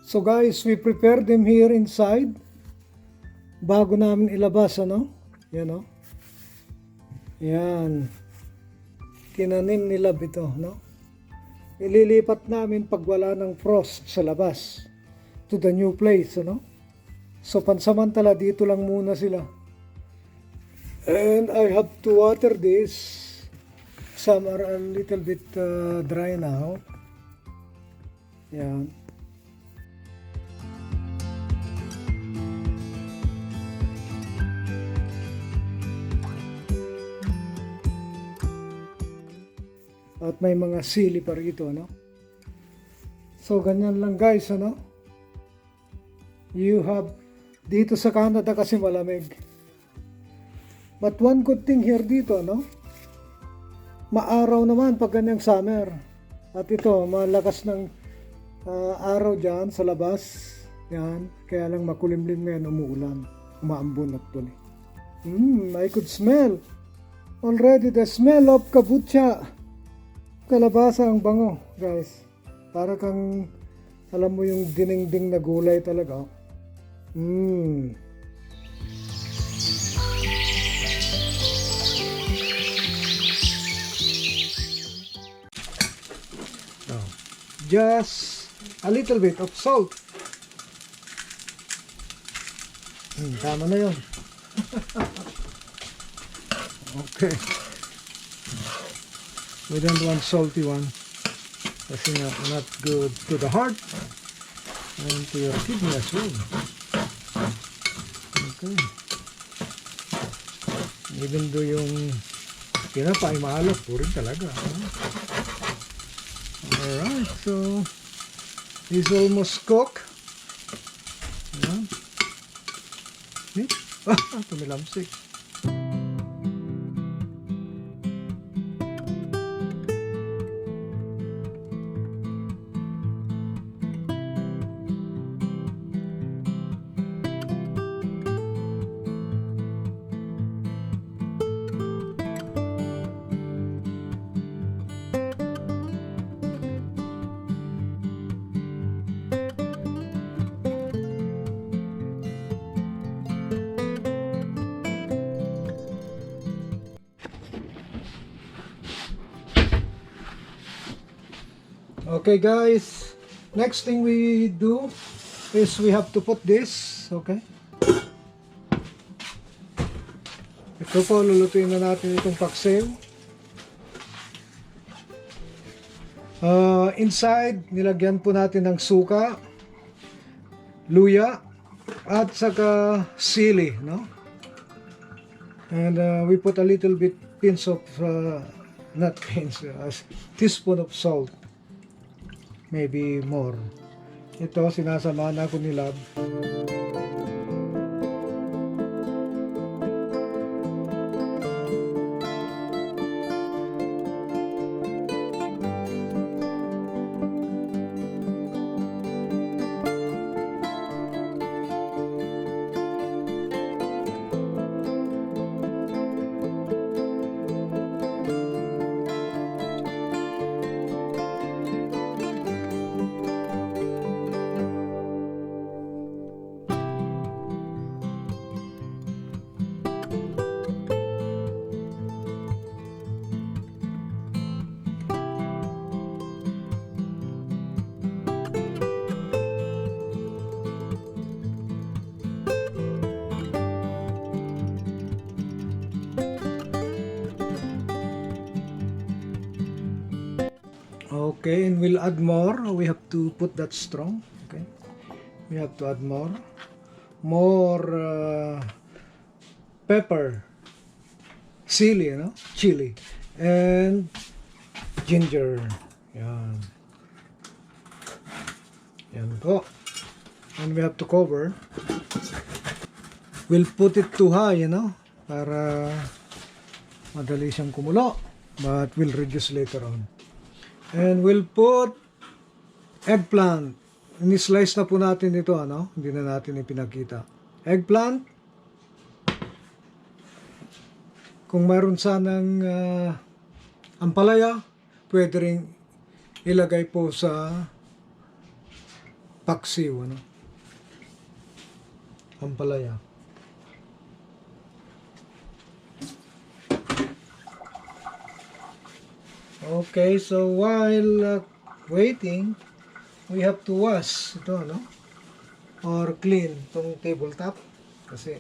So guys, we prepare them here inside bago namin ilabas, ano? Yan, no? Yan. Tinanim nila ito, no? Ililipat namin pag wala ng frost sa labas to the new place, ano? So pansamantala dito lang muna sila. And I have to water this. Some are a little bit dry now. Yan. At may mga sili pa rito, no? So, ganyan lang guys, ano? You have, dito sa Canada kasi malamig. But one good thing here dito, no? Maaraw naman pag ganyang summer. At ito, malakas ng araw dyan sa labas. Yan. Kaya lang makulimlim ngayon, umuulan. Umaambon actually. I could smell already the smell of kabocha. Kalabasa ang bango, guys. Para kang, alam mo yung dinengdeng na gulay talaga. Just a little bit of salt. Tama na yun. Okay. We don't want salty one. Kasi not good to the heart and to your kidney as well. Okay. Even though yung tinapay maalat po rin talaga. Alright, so it's almost cooked. Tumilamsik. Okay guys, next thing we do is we have to put this, okay? Ito po, lulutuin na natin itong paksiw. Inside, nilagyan po natin ng suka, luya, at saka sili, no? And we put a little bit pinch of, not pinch, a teaspoon of salt. Maybe more. Ito, sinasama na ko ni Lab. Okay, and we'll add more. We have to put that strong. Okay, we have to add more pepper, chili, you know, chili, and ginger. Yan. Yan po. And we have to cover. We'll put it too high, you know, para madali siyang kumulo. But we'll reduce later on. And we'll put eggplant. Ini-slice na po natin ito, ano? Hindi na natin ipinakita. Eggplant. Kung mayroon sanang ampalaya, pwede rin ilagay po sa paksiw, ano? Ampalaya. Okay, so while waiting, we have to wash ito, no? Or clean itong tabletop kasi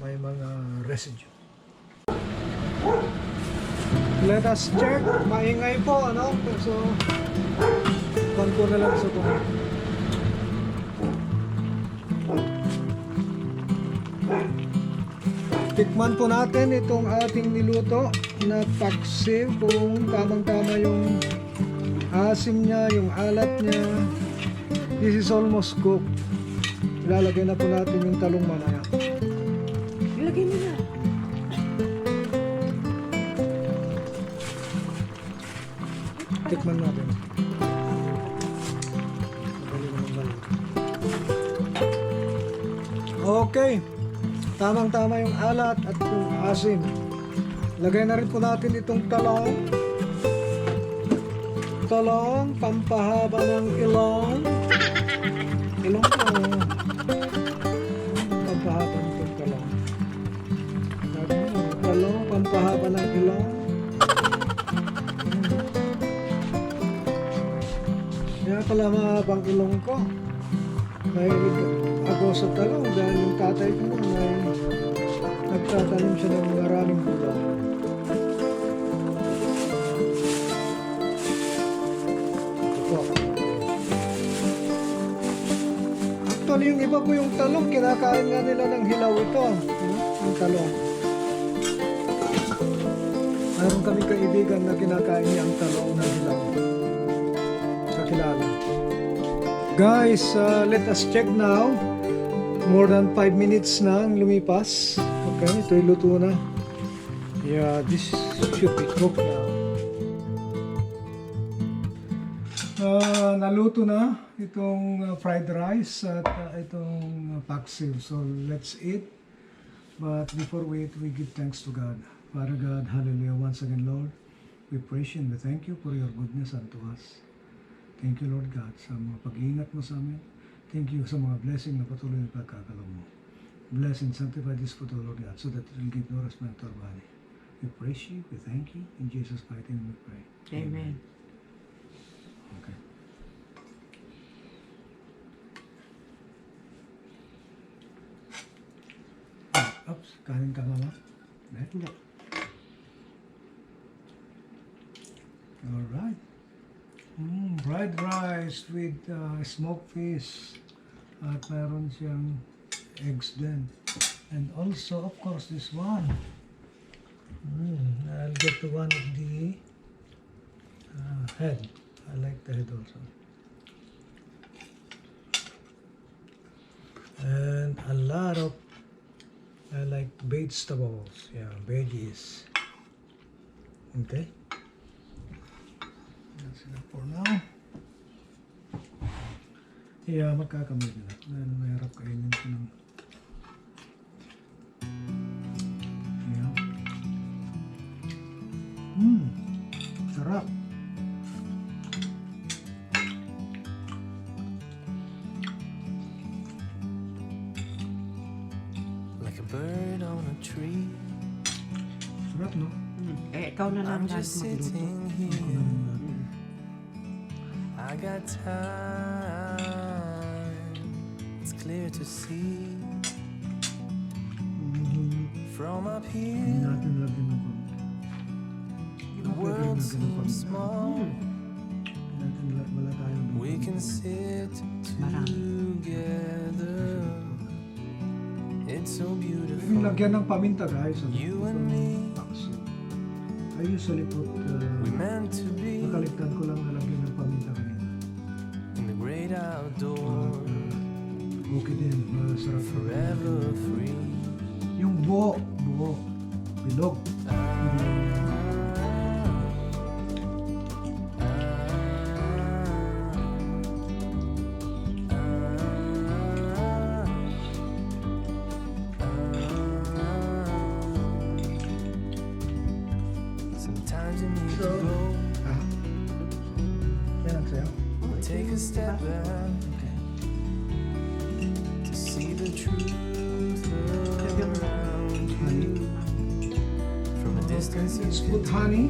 may mga residue. Let us check. Maingay po, ano? So, ko na lang sa kung tikman po natin itong ating niluto na paksiw kung tamang-tama yung asim niya, yung alat niya. This is almost cooked. Ilalagay na po natin yung talong mamaya. Ilagay mo na. Tikman natin. Okay. Tamang-tama yung alat at yung asim. Lagay na rin po natin itong talong. Talong, pampahaba ng ilong. Ilong po. Pampahaba nitong talong. Talong, pampahaba ng ilong. Kaya pala mahabang ilong ko. Mahilig ako sa talong dahil yung tatay ko ay nagtatanim siya ng maraming gulay. Ito. Actually, yung iba po yung talong, kinakain nga nila ng hilaw ito. Yung talong. Mayroon kami kaibigan na kinakain niya ang talong ng hilaw. Sa kilala. Guys, let us check now. More than 5 minutes na ang lumipas. Okay, ito'y luto na. Yeah, this should be cooked now. Naluto na itong fried rice at itong paksiw. So, let's eat. But before we eat, we give thanks to God. Father God, hallelujah. Once again, Lord, we praise you and we thank you for your goodness unto us. Thank you, Lord God, sa mga pag-iingat mo sa amin. Thank you sa mga blessing na patuloy na pagkakalaw mo. Bless and sanctify this food, Lord God, so that it will give nourishment to our body. We praise you, we thank you. In Jesus' mighty name we pray. Amen. Okay. Oops, kanin ka mama? Hindi. Alright. Fried rice with smoked fish at mayroon siyang eggs din, and also of course this one. I'll get to one of the head. I like the head also, and a lot of I like vegetables, veggies. Okay. That's enough for now. Yeah, magkakamay na. Dahil mahirap kainin ko ng... Yeah. Sarap. Like a bird on a tree. Sarap, no? Ikaw na lang I'm just magluto. sitting here. I got time. It's clear to see from up Hindi here. natin lagyan ng The world seems small. wala tayong We can sit together. It's so Pwedeng beautiful. lagyan ng paminta, guys. You and me. I usually put... We meant to be nakaligtan ko lang na lagyan ng paminta kanina. in the great outdoors. Okay din, masarap. Forever free. Yung buo, bilog. Sometimes you need to go, Yan ang sayo. take a step back, Okay. truth around you. From a distance you Let's can put honey.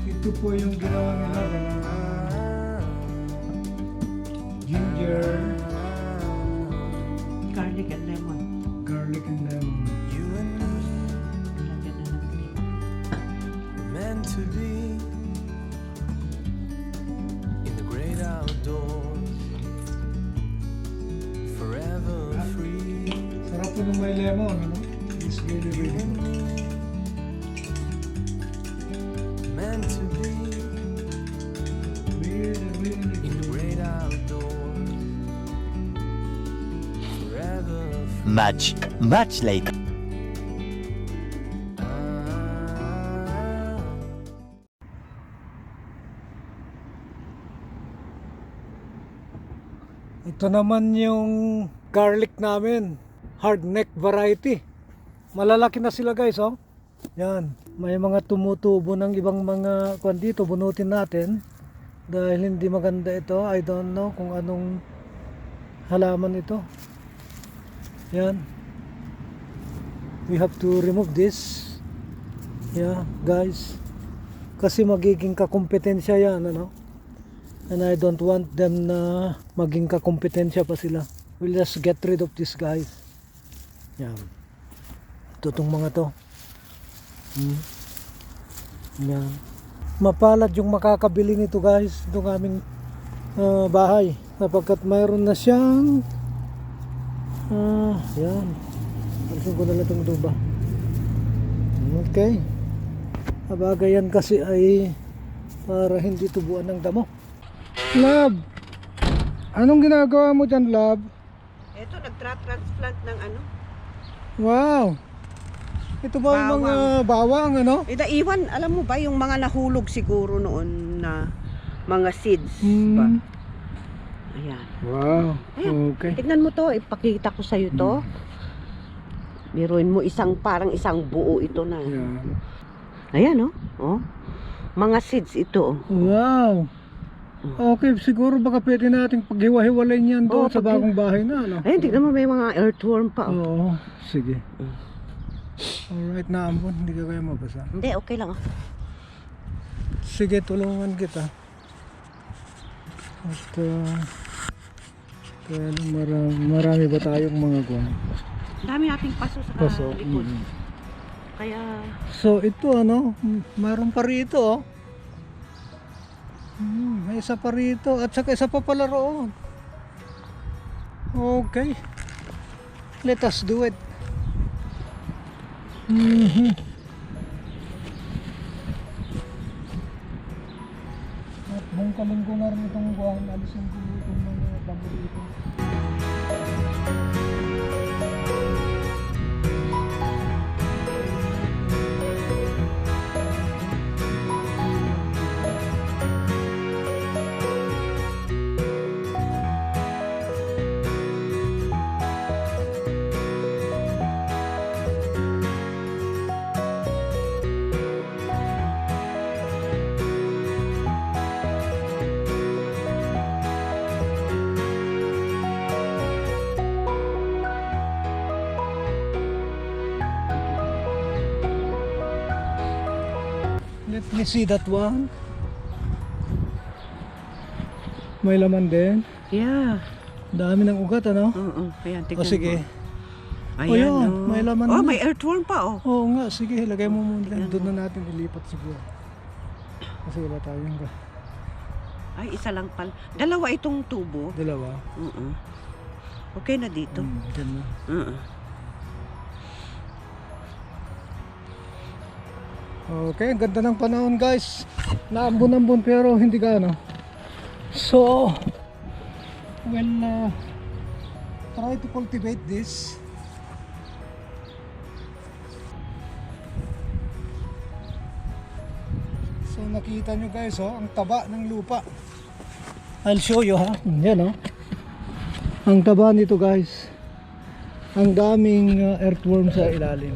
Ito po yung ginawa nila. Ginger, Garlic and lemon. garlic and lemon. You and me Lagyan na ng cream. were meant to be in the great outdoors, forever free. Sarap po nung may lemon, ano? It's really, really good. Meant to be Really, really in the good. great outdoors, forever free. Much later. Ito naman yung garlic namin. Hard neck variety. Malalaki na sila guys, oh. Yan. May mga tumutubo ng ibang mga kwan dito. Bunutin natin. Dahil hindi maganda ito. I don't know kung anong halaman ito. Yan. We have to remove this. Yeah, guys. Kasi magiging kakumpetensya yan, ano? And I don't want them na maging kakumpetensya pa sila. We'll just get rid of this guys. Yan. Ito tong mga to. Yan. Mapalad yung makakabili nito guys. Itong aming bahay. Sapagkat mayroon na siyang yan. Alisin ko na lang itong duba. Okay. Abagay yan kasi ay para hindi tubuan ng damo. Love, anong ginagawa mo dyan, Love? Ito, nagtra-transplant ng ano? Wow! Ito ba yung mga bawang, ano? Iwan, alam mo ba, yung mga nahulog siguro noon na mga seeds ba? Ayan. Wow, Ayan. okay. Tignan mo to, ipakita ko sa'yo to. Biruin mo parang isang buo ito na. Yan. Ayan, oh. Mga seeds ito. Wow! Okay, siguro baka pwede nating paghiwa-hiwalay niyan doon sa bagong bahay na, ano? Ayan, tignan mo, may mga earthworm pa. Oo, sige. Alright, naambon, hindi ka kaya mabasa. Hindi, okay lang. Sige, tulungan kita. At kaya marami ba tayong mga guwan? Dami nating paso sa Paso. likod. Kaya, So ito ano, mayroon pa rito oh. May isa pa rito at saka isa pa pala roon. Okay. Let us do it. At bungkalin ko na rin itong buwan. Alisin ko itong mga damo dito. Let me see that one. May laman din. yeah. Dami ng ugat ano? Oo, ayan, tignan O sige. mo. Ayan, yun, oh. may laman Oh, na. may earthworm pa, oh. Oo nga, sige, lagay mo muna. Doon na natin ilipat siguro. Kasi wala tayong Ay, isa lang pala. Dalawa itong tubo. dalawa. Okay na dito. Dyan na. Okay, ang ganda ng panahon guys. Naambon-ambon pero hindi gaano. So, try to cultivate this. So nakita nyo guys ang taba ng lupa. I'll show you ha. Yan ang taba nito guys. Ang daming earthworm sa ilalim.